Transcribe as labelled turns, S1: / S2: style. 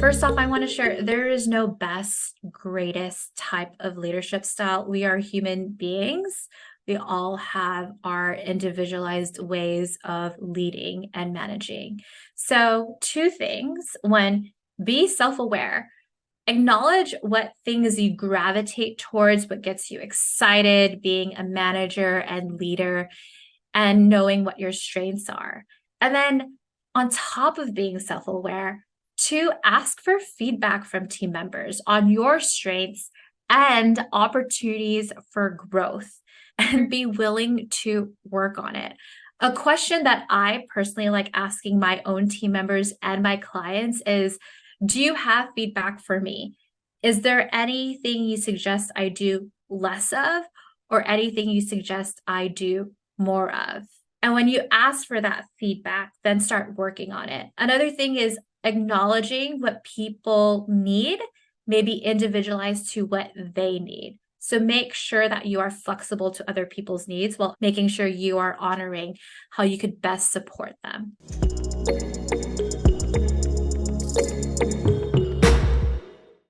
S1: First off, I want to share there is no best, greatest type of leadership style. We are human beings. We all have our individualized ways of leading and managing. So, two things. One, be self aware. Acknowledge what things you gravitate towards, what gets you excited being a manager and leader, and knowing what your strengths are. And then, on top of being self aware, to ask for feedback from team members on your strengths and opportunities for growth and be willing to work on it. A question that I personally like asking my own team members and my clients is, do you have feedback for me? Is there anything you suggest I do less of, or anything you suggest I do more of? And when you ask for that feedback, then start working on it. Another thing is acknowledging what people need, maybe individualized to what they need. So make sure that you are flexible to other people's needs while making sure you are honoring how you could best support them.